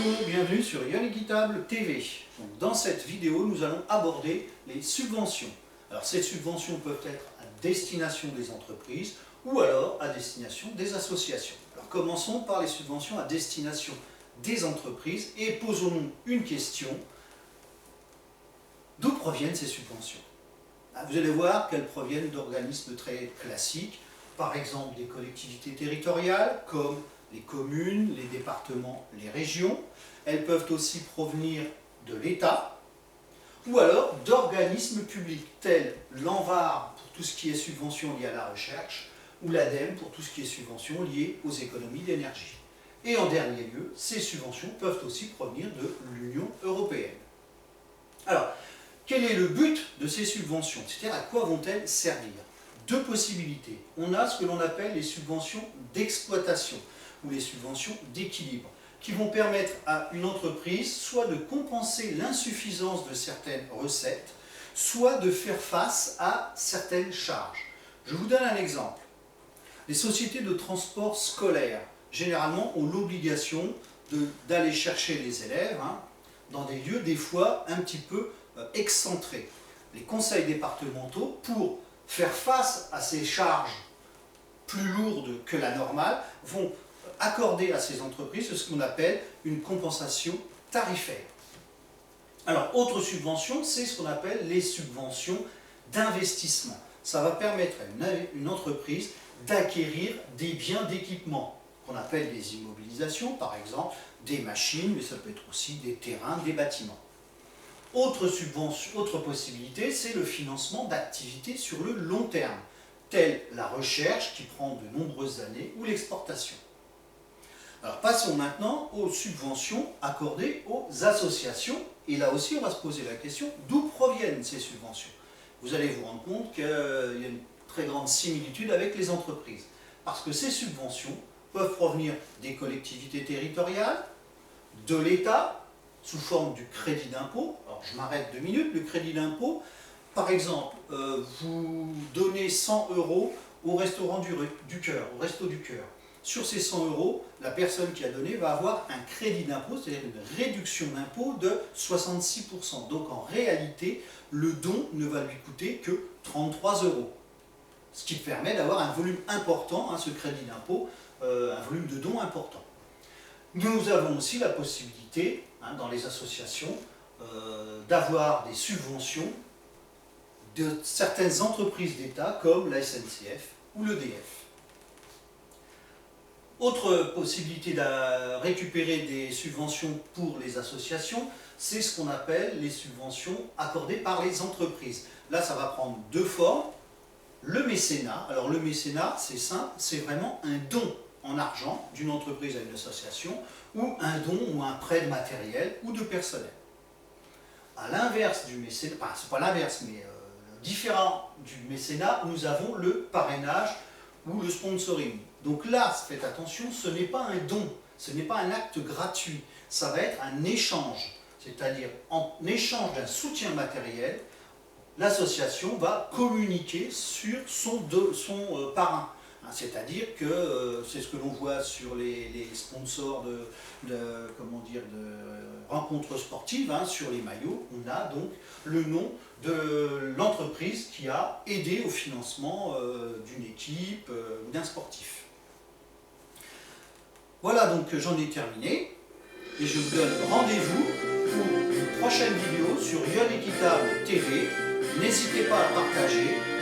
Bonjour, bienvenue sur Yon Équitable TV. Donc, dans cette vidéo, nous allons aborder les subventions. Alors ces subventions peuvent être à destination des entreprises ou alors à destination des associations. Alors commençons par les subventions à destination des entreprises et posons-nous une question. D'où proviennent ces subventions? Vous allez voir qu'elles proviennent d'organismes très classiques, par exemple des collectivités territoriales comme les communes, les départements, les régions. Elles peuvent aussi provenir de l'État ou alors d'organismes publics tels l'ANVAR pour tout ce qui est subvention liée à la recherche ou l'ADEME pour tout ce qui est subvention liée aux économies d'énergie. Et en dernier lieu, ces subventions peuvent aussi provenir de l'Union européenne. Alors, quel est le but de ces subventions? C'est-à-dire à quoi vont-elles servir? Deux possibilités. On a ce que l'on appelle les subventions d'exploitation ou les subventions d'équilibre, qui vont permettre à une entreprise soit de compenser l'insuffisance de certaines recettes, soit de faire face à certaines charges. Je vous donne un exemple. Les sociétés de transport scolaire, généralement, ont l'obligation d'aller chercher les élèves dans des lieux des fois un petit peu excentrés. Les conseils départementaux, pour faire face à ces charges plus lourdes que la normale, vont accorder à ces entreprises ce qu'on appelle une compensation tarifaire. Alors, autre subvention, c'est ce qu'on appelle les subventions d'investissement. Ça va permettre à une entreprise d'acquérir des biens d'équipement, qu'on appelle des immobilisations, par exemple, des machines, mais ça peut être aussi des terrains, des bâtiments. Autre possibilité, c'est le financement d'activités sur le long terme, telle la recherche qui prend de nombreuses années ou l'exportation. Alors passons maintenant aux subventions accordées aux associations. Et là aussi, on va se poser la question, d'où proviennent ces subventions? Vous allez vous rendre compte qu'il y a une très grande similitude avec les entreprises. Parce que ces subventions peuvent provenir des collectivités territoriales, de l'État, sous forme du crédit d'impôt. Alors je m'arrête 2 minutes, le crédit d'impôt, par exemple, vous donnez 100 € au restaurant du cœur, au Resto du Cœur. Sur ces 100 €, la personne qui a donné va avoir un crédit d'impôt, c'est-à-dire une réduction d'impôt de 66%. Donc en réalité, le don ne va lui coûter que 33 €. Ce qui permet d'avoir un volume important, ce crédit d'impôt, un volume de dons important. Nous avons aussi la possibilité, dans les associations, d'avoir des subventions de certaines entreprises d'État comme la SNCF ou l'EDF. Autre possibilité de récupérer des subventions pour les associations, c'est ce qu'on appelle les subventions accordées par les entreprises. Là, ça va prendre deux formes. Le mécénat. Alors le mécénat, c'est simple, c'est vraiment un don en argent d'une entreprise à une association, ou un don ou un prêt de matériel ou de personnel. À l'inverse du mécénat, enfin c'est pas l'inverse, mais différent du mécénat, nous avons le parrainage ou le sponsoring. Donc là, faites attention, ce n'est pas un don, ce n'est pas un acte gratuit, ça va être un échange. C'est-à-dire, en échange d'un soutien matériel, l'association va communiquer sur son parrain. C'est-à-dire que c'est ce que l'on voit sur les sponsors de rencontres sportives, sur les maillots, on a donc le nom de l'entreprise qui a aidé au financement d'une équipe ou d'un sportif. Voilà, donc j'en ai terminé et je vous donne rendez-vous pour une prochaine vidéo sur Yon Équitable TV. N'hésitez pas à partager.